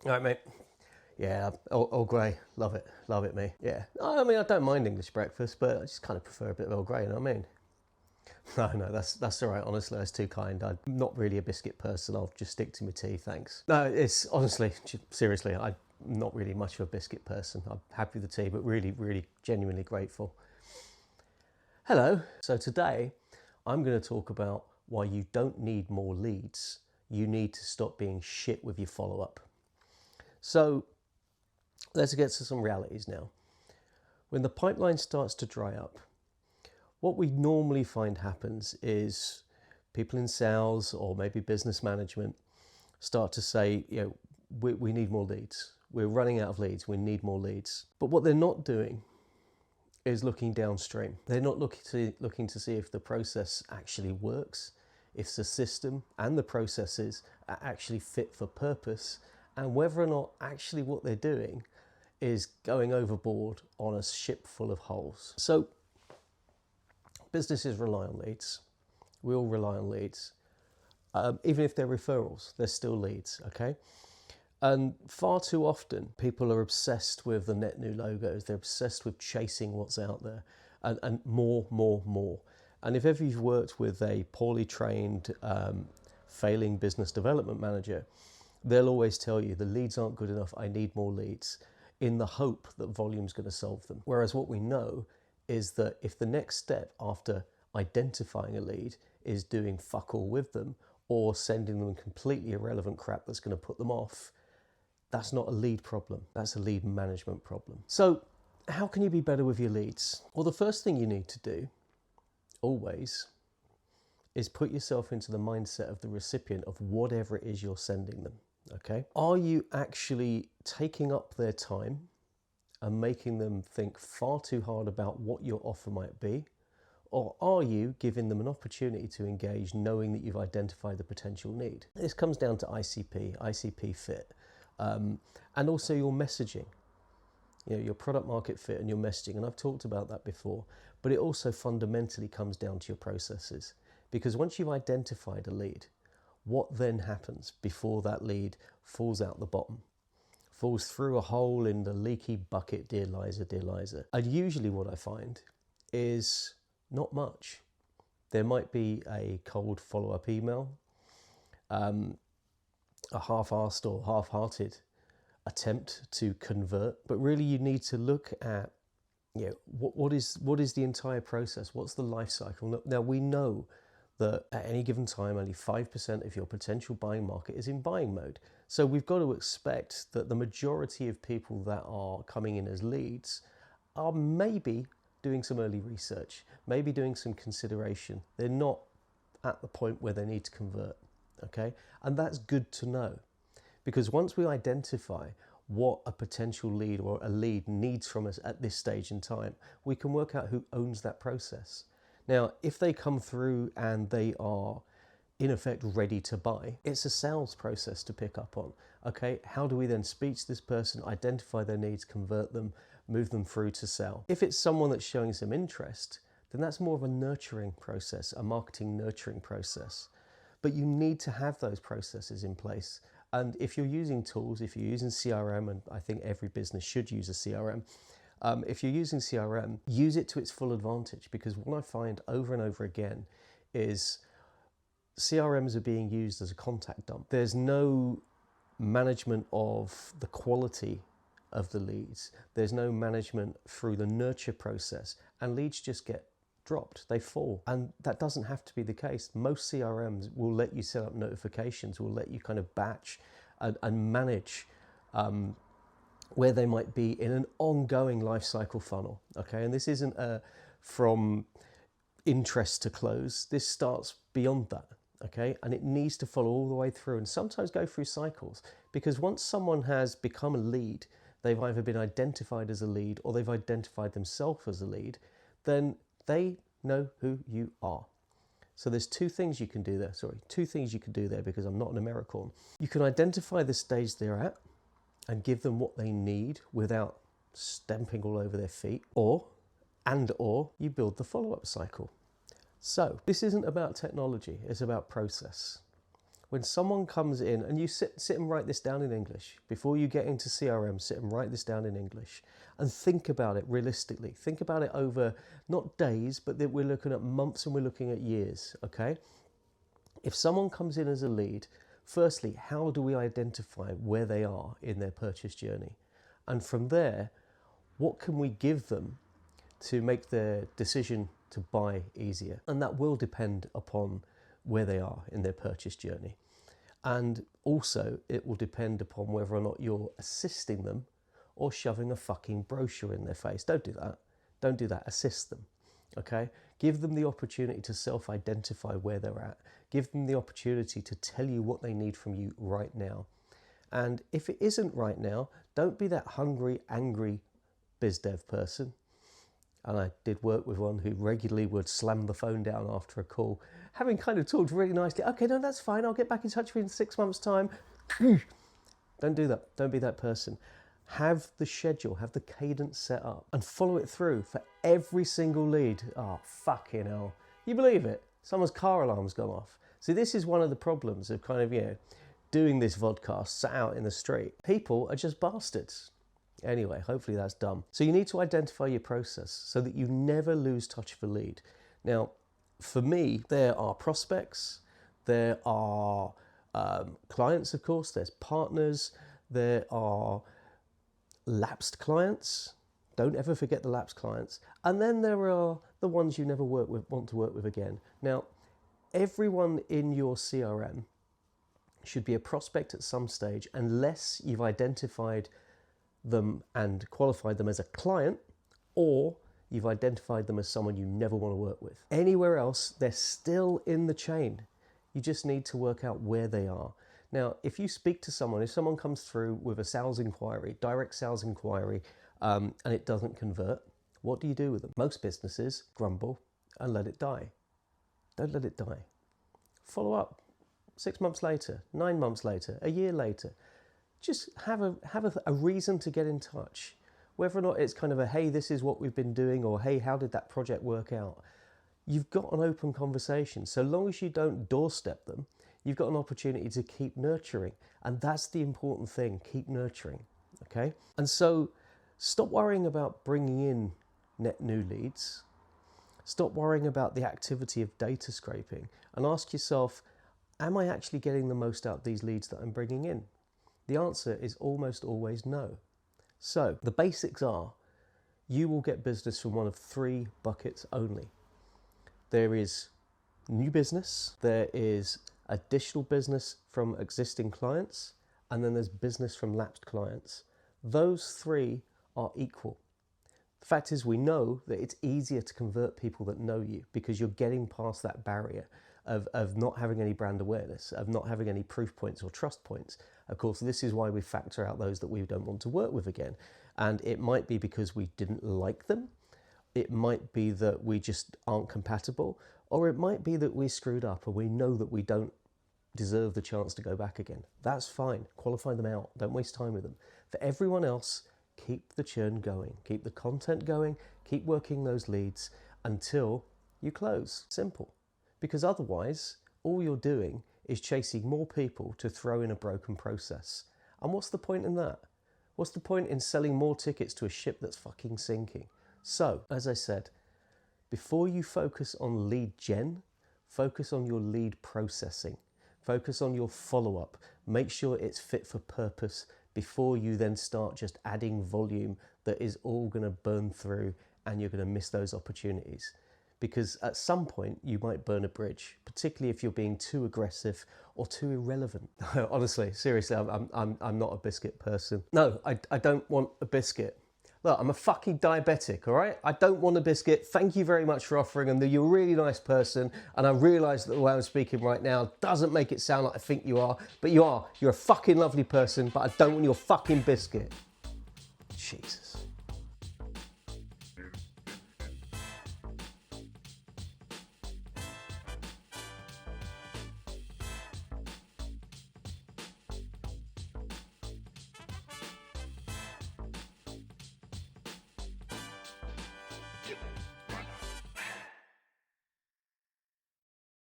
All right, mate. Yeah, Earl Grey. Love it. Love it, me. Yeah. I mean, I don't mind English breakfast, but I just kind of prefer a bit of Earl Grey, you know what I mean? No, that's all right. Honestly, that's too kind. I'm not really a biscuit person. I'll just stick to my tea, thanks. No, it's honestly, seriously, I'm not really much of a biscuit person. I'm happy with the tea, but really, really genuinely grateful. Hello. So today, I'm going to talk about why you don't need more leads. You need to stop being shit with your follow-up. So let's get to some realities now. When the pipeline starts to dry up, what we normally find happens is people in sales or maybe business management start to say, we need more leads. We're running out of leads. We need more leads. But what they're not doing is looking downstream. They're not looking to see if the process actually works, if the system and the processes are actually fit for purpose, and whether or not actually what they're doing is going overboard on a ship full of holes. So businesses rely on leads. We all rely on leads. Even if they're referrals, they're still leads, okay? And far too often, people are obsessed with the net new logos. They're obsessed with chasing what's out there and more. And if ever you've worked with a poorly trained, failing business development manager, they'll always tell you the leads aren't good enough, I need more leads, in the hope that volume's going to solve them. Whereas what we know is that if the next step after identifying a lead is doing fuck all with them or sending them completely irrelevant crap that's going to put them off, that's not a lead problem, that's a lead management problem. So how can you be better with your leads? Well, the first thing you need to do, always, is put yourself into the mindset of the recipient of whatever it is you're sending them, okay? Are you actually taking up their time and making them think far too hard about what your offer might be? Or are you giving them an opportunity to engage knowing that you've identified the potential need? This comes down to ICP fit, and also your messaging. Your product market fit and your messaging, and I've talked about that before, but it also fundamentally comes down to your processes. Because once you've identified a lead, what then happens before that lead falls out the bottom? Falls through a hole in the leaky bucket, dear Liza. And usually what I find is not much. There might be a cold follow-up email, a half-assed or half-hearted attempt to convert, but really you need to look at what is the entire process, what's the life cycle. Now we know that at any given time only 5% of your potential buying market is in buying mode, so we've got to expect that the majority of people that are coming in as leads are maybe doing some early research, maybe doing some consideration. They're not at the point where they need to convert, okay? And that's good to know. Because once we identify what a potential lead or a lead needs from us at this stage in time, we can work out who owns that process. Now, if they come through and they are in effect ready to buy, it's a sales process to pick up on. Okay, how do we then speak to this person, identify their needs, convert them, move them through to sell? If it's someone that's showing some interest, then that's more of a nurturing process, a marketing nurturing process. But you need to have those processes in place. And if you're using tools, if you're using CRM, and I think every business should use a CRM, if you're using CRM, use it to its full advantage, because what I find over and over again is CRMs are being used as a contact dump. There's no management of the quality of the leads. There's no management through the nurture process, and leads just get dropped, they fall. And that doesn't have to be the case. Most CRMs will let you set up notifications, will let you kind of batch and manage where they might be in an ongoing life cycle funnel, okay? And this isn't from interest to close. This starts beyond that, okay? And it needs to follow all the way through and sometimes go through cycles, because once someone has become a lead, they've either been identified as a lead or they've identified themselves as a lead, then they know who you are. So there's two things you can do there, because I'm not an Americorn. You can identify the stage they're at and give them what they need without stamping all over their feet, or you build the follow-up cycle. So this isn't about technology, it's about process. When someone comes in, and you sit and write this down in English, before you get into CRM, sit and write this down in English and think about it realistically. Think about it over not days, but that we're looking at months and we're looking at years, okay? If someone comes in as a lead, firstly, how do we identify where they are in their purchase journey? And from there, what can we give them to make their decision to buy easier? And that will depend upon where they are in their purchase journey. And also, it will depend upon whether or not you're assisting them or shoving a fucking brochure in their face. Don't do that. Don't do that. Assist them, okay? Give them the opportunity to self-identify where they're at. Give them the opportunity to tell you what they need from you right now. And if it isn't right now, don't be that hungry, angry biz dev person. And I did work with one who regularly would slam the phone down after a call, having kind of talked really nicely. Okay, no, that's fine. I'll get back in touch with you in 6 months' time. Don't do that. Don't be that person. Have the schedule, have the cadence set up and follow it through for every single lead. Oh, fucking hell. You believe it? Someone's car alarm's gone off. See, this is one of the problems of kind of, doing this vodcast sat out in the street. People are just bastards. Anyway, hopefully that's done. So you need to identify your process so that you never lose touch of a lead. Now, for me, there are prospects, there are clients, of course, there's partners, there are lapsed clients. Don't ever forget the lapsed clients. And then there are the ones you never want to work with again. Now, everyone in your CRM should be a prospect at some stage unless you've identified them and qualified them as a client, or you've identified them as someone you never want to work with. Anywhere else, they're still in the chain. You just need to work out where they are. Now, if you speak to someone, if someone comes through with a sales inquiry, direct sales inquiry, and it doesn't convert, what do you do with them? Most businesses grumble and let it die. Don't let it die. Follow up 6 months later, 9 months later, a year later. Just have a reason to get in touch. Whether or not it's kind of a, hey, this is what we've been doing, or hey, how did that project work out? You've got an open conversation. So long as you don't doorstep them, you've got an opportunity to keep nurturing. And that's the important thing, keep nurturing, okay? And so stop worrying about bringing in net new leads. Stop worrying about the activity of data scraping and ask yourself, am I actually getting the most out of these leads that I'm bringing in? The answer is almost always no. So the basics are, you will get business from one of 3 buckets only. There is new business, there is additional business from existing clients, and then there's business from lapsed clients. Those 3 are equal. The fact is, we know that it's easier to convert people that know you because you're getting past that barrier of not having any brand awareness, of not having any proof points or trust points. Of course, this is why we factor out those that we don't want to work with again. And it might be because we didn't like them. It might be that we just aren't compatible, or it might be that we screwed up and we know that we don't deserve the chance to go back again. That's fine. Qualify them out. Don't waste time with them. For everyone else, keep the churn going. Keep the content going. Keep working those leads until you close. Simple. Because otherwise, all you're doing is chasing more people to throw in a broken process. And what's the point in that? What's the point in selling more tickets to a ship that's fucking sinking? So, as I said, before you focus on lead gen, focus on your lead processing. Focus on your follow-up. Make sure it's fit for purpose before you then start just adding volume that is all going to burn through and you're going to miss those opportunities. Because at some point you might burn a bridge, particularly if you're being too aggressive or too irrelevant. Honestly, seriously, I'm not a biscuit person. No, I don't want a biscuit. Look, I'm a fucking diabetic, all right? I don't want a biscuit. Thank you very much for offering them. You're a really nice person, and I realise that the way I'm speaking right now doesn't make it sound like I think you are, but you are. You're a fucking lovely person, but I don't want your fucking biscuit. Jesus.